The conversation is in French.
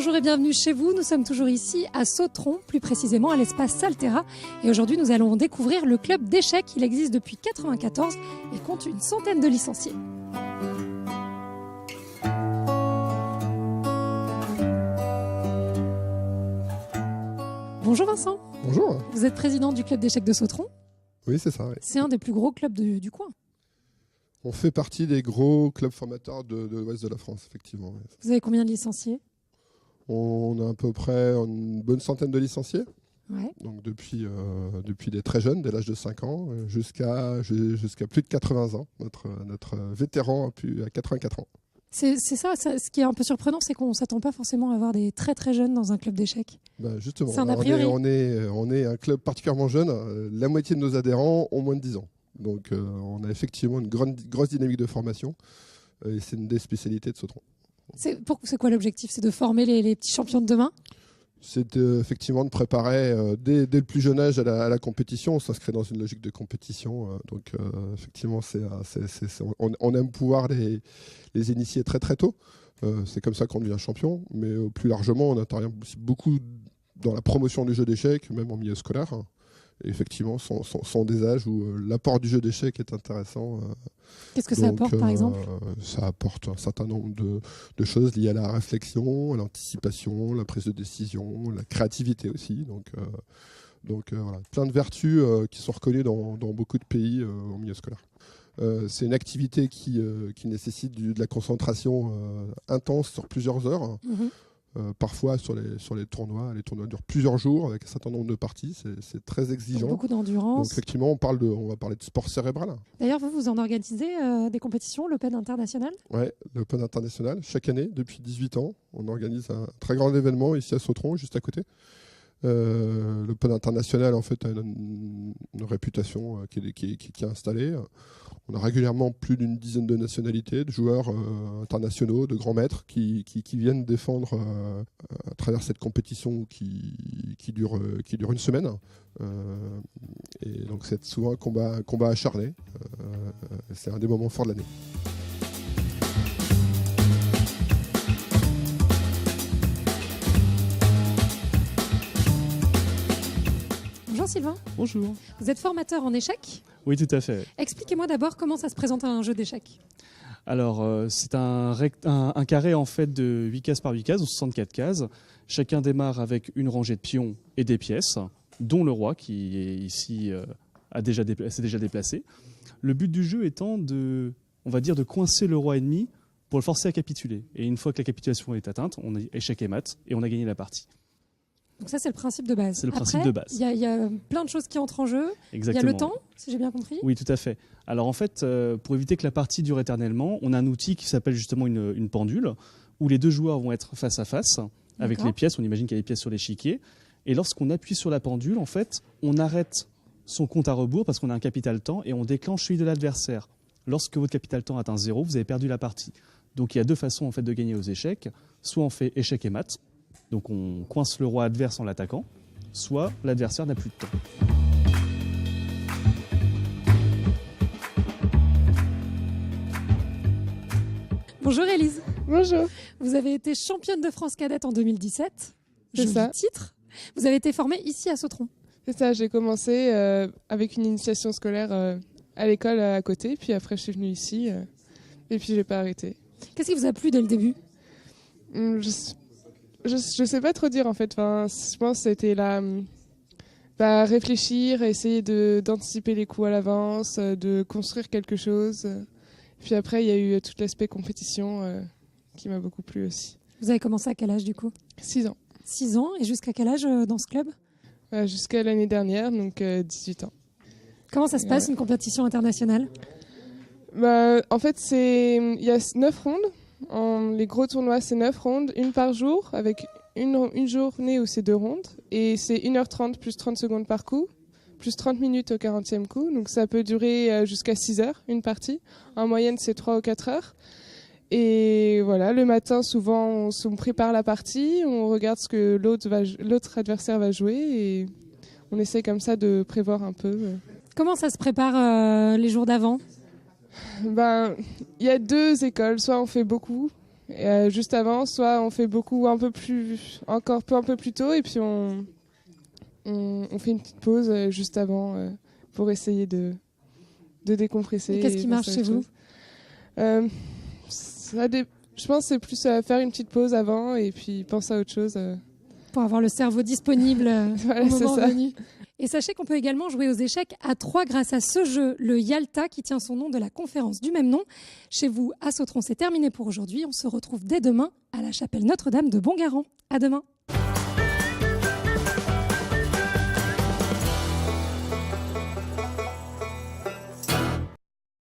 Bonjour et bienvenue chez vous. Nous sommes toujours ici à Sautron, plus précisément à l'espace Salterra. Et aujourd'hui, nous allons découvrir le club d'échecs. Il existe depuis 1994 et compte une centaine de licenciés. Bonjour Vincent. Bonjour. Vous êtes président du club d'échecs de Sautron. Oui, c'est ça. Oui. C'est un des plus gros clubs du coin. On fait partie des gros clubs formateurs de l'ouest de la France, effectivement. Oui. Vous avez combien de licenciés ? On a à peu près une bonne centaine de licenciés. Ouais. Donc depuis des très jeunes, dès l'âge de 5 ans, jusqu'à plus de 80 ans. Notre vétéran a 84 ans. C'est ça, ce qui est un peu surprenant, c'est qu'on ne s'attend pas forcément à avoir des très très jeunes dans un club d'échecs. Ben justement, C'est un a priori. On est un club particulièrement jeune. La moitié de nos adhérents ont moins de 10 ans. Donc on a effectivement une grosse dynamique de formation. Et c'est une des spécialités de Sautron. C'est quoi l'objectif ? C'est de former les petits champions de demain ? C'est effectivement de préparer dès le plus jeune âge à la compétition. On s'inscrit dans une logique de compétition. Donc effectivement, on aime pouvoir les initier très très tôt. C'est comme ça qu'on devient champion. Mais plus largement, on intervient aussi beaucoup dans la promotion du jeu d'échecs, même en milieu scolaire. Et effectivement, sont des âges où l'apport du jeu d'échecs est intéressant. Qu'est-ce que ça apporte, par exemple ? Ça apporte un certain nombre de choses liées à la réflexion, à l'anticipation, la prise de décision, la créativité aussi. Donc voilà, plein de vertus qui sont reconnues dans beaucoup de pays en milieu scolaire. C'est une activité qui nécessite de la concentration intense sur plusieurs heures. Mmh. Parfois sur les tournois durent plusieurs jours avec un certain nombre de parties, c'est très exigeant. Beaucoup d'endurance. Donc effectivement, on va parler de sport cérébral. D'ailleurs, vous en organisez des compétitions, l'Open International ? Oui, l'Open International, chaque année, depuis 18 ans, on organise un très grand événement ici à Sautron, juste à côté. L'Open International, en fait, a une réputation qui est installée. On a régulièrement plus d'une dizaine de nationalités, de joueurs internationaux, de grands maîtres qui viennent défendre à travers cette compétition qui dure une semaine. Et donc c'est souvent un combat acharné. C'est un des moments forts de l'année. Bonjour Sylvain. Bonjour. Vous êtes formateur en échecs ? Oui, tout à fait. Expliquez-moi d'abord comment ça se présente un jeu d'échecs. Alors, c'est un carré en fait de 8 cases par 8 cases, ou 64 cases. Chacun démarre avec une rangée de pions et des pièces, dont le roi qui est ici s'est déjà déplacé. Le but du jeu étant de coincer le roi ennemi pour le forcer à capituler. Et une fois que la capitulation est atteinte, on a échec et mat et on a gagné la partie. Donc ça, c'est le principe de base. C'est le principe de base. Il y a plein de choses qui entrent en jeu. Exactement. Il y a le temps, si j'ai bien compris. Oui, tout à fait. Alors en fait, pour éviter que la partie dure éternellement, on a un outil qui s'appelle justement une pendule, où les deux joueurs vont être face à face, avec les pièces. On imagine qu'il y a des pièces sur l'échiquier. Et lorsqu'on appuie sur la pendule, en fait, on arrête son compte à rebours parce qu'on a un capital temps et on déclenche celui de l'adversaire. Lorsque votre capital temps atteint 0, vous avez perdu la partie. Donc il y a deux façons en fait de gagner aux échecs. Soit on fait échec et mat. Donc on coince le roi adverse en l'attaquant, soit l'adversaire n'a plus de temps. Bonjour Élise. Bonjour. Vous avez été championne de France cadette en 2017. C'est ça. Titre. Vous avez été formée ici à Sautron. C'est ça, j'ai commencé avec une initiation scolaire à l'école à côté, puis après je suis venue ici et puis j'ai pas arrêté. Qu'est-ce qui vous a plu dès le début ? Je sais pas trop dire en fait. Enfin, je pense que c'était réfléchir, essayer d'anticiper les coups à l'avance, de construire quelque chose. Puis après, il y a eu tout l'aspect compétition qui m'a beaucoup plu aussi. Vous avez commencé à quel âge du coup ? 6 ans. 6 ans, et jusqu'à quel âge dans ce club ? Jusqu'à l'année dernière, donc 18 ans. Comment ça se passe, une compétition internationale ? En fait, il y a 9 rondes. Les gros tournois, c'est 9 rondes, une par jour, avec une journée où c'est 2 rondes. Et c'est 1h30 plus 30 secondes par coup, plus 30 minutes au 40e coup. Donc ça peut durer jusqu'à 6 heures, une partie. En moyenne, c'est 3 ou 4 heures. Et voilà, le matin, souvent, on prépare la partie, on regarde ce que l'autre adversaire va jouer et on essaie comme ça de prévoir un peu. Comment ça se prépare les jours d'avant ? Il y a 2 écoles. Soit on fait beaucoup Juste avant, soit on fait beaucoup un peu plus tôt, et puis on fait une petite pause juste avant pour essayer de décompresser. Et qu'est-ce qui marche chez vous? Je pense que c'est plus faire une petite pause avant et puis penser à autre chose. Pour avoir le cerveau disponible Voilà, au moment c'est ça. venu. Et sachez qu'on peut également jouer aux échecs à 3 grâce à ce jeu, le Yalta, qui tient son nom de la conférence du même nom. Chez vous, à Sautron, c'est terminé pour aujourd'hui. On se retrouve dès demain à la chapelle Notre-Dame de Bongarant. À demain.